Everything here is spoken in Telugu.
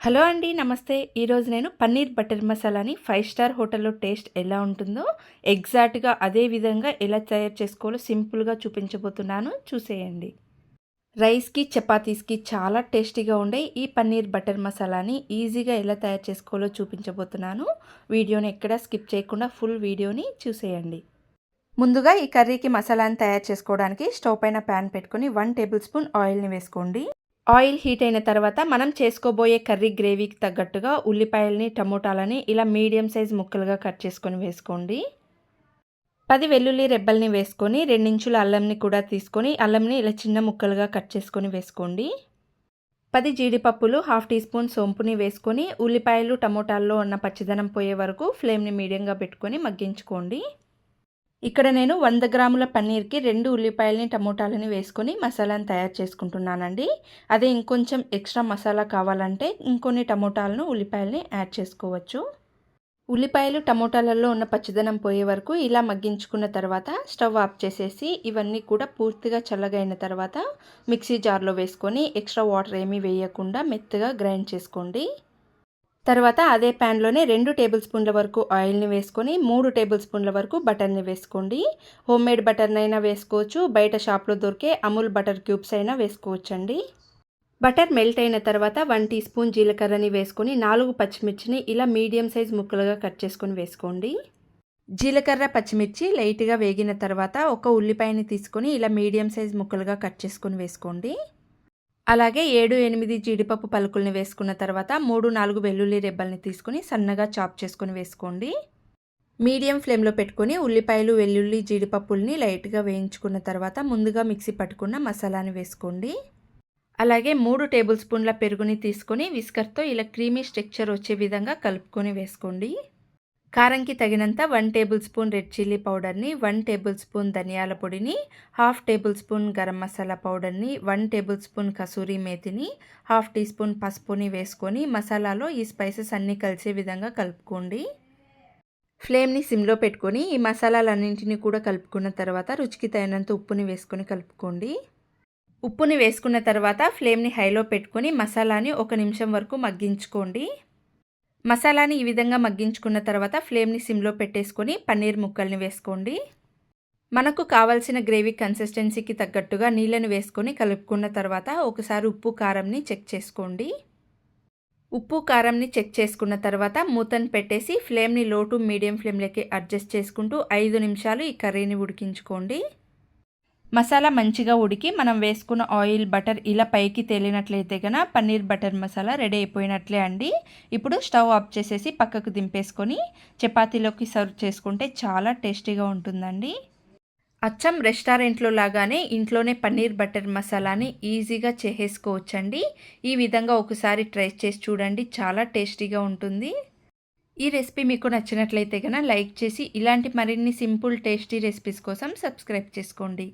హలో అండి. నమస్తే. ఈరోజు నేను పన్నీర్ బటర్ మసాలాని 5 స్టార్ హోటల్‌లో టేస్ట్ ఎలా ఉంటుందో ఎగ్జాక్ట్‌గా అదే విధంగా ఎలా తయారు చేసుకోవాలో సింపుల్‌గా చూపించబోతున్నాను. చూసేయండి. రైస్‌కి, చపాతీస్‌కి చాలా టేస్టీగా ఉండే ఈ పన్నీర్ బటర్ మసాలాని ఈజీగా ఎలా తయారు చేసుకోవాలో చూపించబోతున్నాను. వీడియోని ఎక్కడా స్కిప్ చేయకుండా ఫుల్ వీడియోని చూసేయండి. ముందుగా ఈ కర్రీకి మసాలాని తయారు చేసుకోవడానికి స్టవ్ పైన ప్యాన్ పెట్టుకొని 1 టేబుల్ స్పూన్ ఆయిల్‌ని వేసుకోండి. ఆయిల్ హీట్ అయిన తర్వాత మనం చేసుకోబోయే కర్రీ గ్రేవీకి తగ్గట్టుగా ఉల్లిపాయలని, టమోటాలని ఇలా మీడియం సైజ్ ముక్కలుగా కట్ చేసుకొని వేసుకోండి. 10 వెల్లుల్లి రెబ్బల్ని వేసుకొని 2 ఇంచుల అల్లంని కూడా తీసుకొని అల్లంని ఇలా చిన్న ముక్కలుగా కట్ చేసుకొని వేసుకోండి. 10 జీడిపప్పులు, హాఫ్ టీ స్పూన్ సోంపుని వేసుకొని ఉల్లిపాయలు, టమోటాల్లో ఉన్న పచ్చిదనం పోయే వరకు ఫ్లేమ్ని మీడియంగా పెట్టుకొని మగ్గించుకోండి. ఇక్కడ నేను 100 గ్రాముల పన్నీర్‌కి 2 ఉల్లిపాయలని, టమోటాలని వేసుకొని మసాలాను తయారు చేసుకుంటున్నానండి. అదే ఇంకొంచెం ఎక్స్ట్రా మసాలా కావాలంటే ఇంకొన్ని టమోటాలను, ఉల్లిపాయలని యాడ్ చేసుకోవచ్చు. ఉల్లిపాయలు, టమోటాలలో ఉన్న పచ్చిదనం పోయే వరకు ఇలా మగ్గించుకున్న తర్వాత స్టవ్ ఆఫ్ చేసేసి ఇవన్నీ కూడా పూర్తిగా చల్లగైన తర్వాత మిక్సీ జార్‌లో వేసుకొని ఎక్స్ట్రా వాటర్ ఏమీ వేయకుండా మెత్తగా గ్రైండ్ చేసుకోండి. తర్వాత అదే ప్యాన్లోనే 2 టేబుల్ స్పూన్ల వరకు ఆయిల్ని వేసుకొని 3 టేబుల్ స్పూన్ల వరకు బటర్ని వేసుకోండి. హోమ్మేడ్ బటర్నైనా వేసుకోవచ్చు, బయట షాప్లో దొరికే అమూల్ బటర్ క్యూబ్స్ అయినా వేసుకోవచ్చండి. బటర్ మెల్ట్ అయిన తర్వాత 1 టీ స్పూన్ జీలకర్రని వేసుకొని 4 పచ్చిమిర్చిని ఇలా మీడియం సైజ్ ముక్కలుగా కట్ చేసుకొని వేసుకోండి. జీలకర్ర, పచ్చిమిర్చి లైట్గా వేగిన తర్వాత ఒక ఉల్లిపాయని తీసుకొని ఇలా మీడియం సైజ్ ముక్కలుగా కట్ చేసుకొని వేసుకోండి. అలాగే 7, 8 జీడిపప్పు పలుకుల్ని వేసుకున్న తర్వాత 3, 4 వెల్లుల్లి రెబ్బల్ని తీసుకొని సన్నగా చాప్ చేసుకొని వేసుకోండి. మీడియం ఫ్లేమ్లో పెట్టుకొని ఉల్లిపాయలు, వెల్లుల్లి, జీడిపప్పుల్ని లైట్గా వేయించుకున్న తర్వాత ముందుగా మిక్సీ పట్టుకున్న మసాలాని వేసుకోండి. అలాగే 3 టేబుల్ స్పూన్ల పెరుగుని తీసుకొని విస్కర్తో ఇలా క్రీమీ స్ట్రక్చర్ వచ్చే విధంగా కలుపుకొని వేసుకోండి. కారంకి తగినంత 1 టేబుల్ స్పూన్ రెడ్ చిల్లీ పౌడర్ని, 1 టేబుల్ స్పూన్ ధనియాల పొడిని, half tablespoon garam masala పౌడర్ని, 1 టేబుల్ స్పూన్ కసూరి మేతిని, హాఫ్ టీ స్పూన్ పసుపుని వేసుకొని మసాలాలో ఈ స్పైసెస్ అన్నీ కలిసే విధంగా కలుపుకోండి. ఫ్లేమ్ని సిమ్లో పెట్టుకొని ఈ మసాలాలన్నింటినీ కూడా కలుపుకున్న తర్వాత రుచికి తగినంత ఉప్పుని వేసుకొని కలుపుకోండి. ఉప్పుని వేసుకున్న తర్వాత ఫ్లేమ్ని హైలో పెట్టుకొని మసాలాని 1 నిమిషం వరకు మగ్గించుకోండి. మసాలాని ఈ విధంగా మగ్గించుకున్న తర్వాత ఫ్లేమ్ని సిమ్లో పెట్టేసుకొని పన్నీర్ ముక్కల్ని వేసుకోండి. మనకు కావాల్సిన గ్రేవీ కన్సిస్టెన్సీకి తగ్గట్టుగా నీళ్ళని వేసుకొని కలుపుకున్న తర్వాత ఒకసారి ఉప్పు కారంని చెక్ చేసుకోండి. ఉప్పు కారంని చెక్ చేసుకున్న తర్వాత మూతను పెట్టేసి ఫ్లేమ్ని లో టు మీడియం ఫ్లేమ్లోకి అడ్జస్ట్ చేసుకుంటూ 5 నిమిషాలు ఈ కర్రీని ఉడికించుకోండి. మసాలా మంచిగా ఉడికి మనం వేసుకున్న ఆయిల్, బటర్ ఇలా పైకి తేలినట్లయితే కనుక పన్నీర్ బటర్ మసాలా రెడీ అయిపోయినట్లే అండి. ఇప్పుడు స్టవ్ ఆఫ్ చేసేసి పక్కకు దింపేసుకొని చపాతీలోకి సర్వ్ చేసుకుంటే చాలా టేస్టీగా ఉంటుందండి. అచ్చం రెస్టారెంట్లో లాగానే ఇంట్లోనే పన్నీర్ బటర్ మసాలాని ఈజీగా చేసేసుకోవచ్చండి. ఈ విధంగా ఒకసారి ట్రై చేసి చూడండి, చాలా టేస్టీగా ఉంటుంది. ఈ రెసిపీ మీకు నచ్చినట్లయితే కనుక లైక్ చేసి ఇలాంటి మరిన్ని సింపుల్ టేస్టీ రెసిపీస్ కోసం సబ్స్క్రైబ్ చేసుకోండి.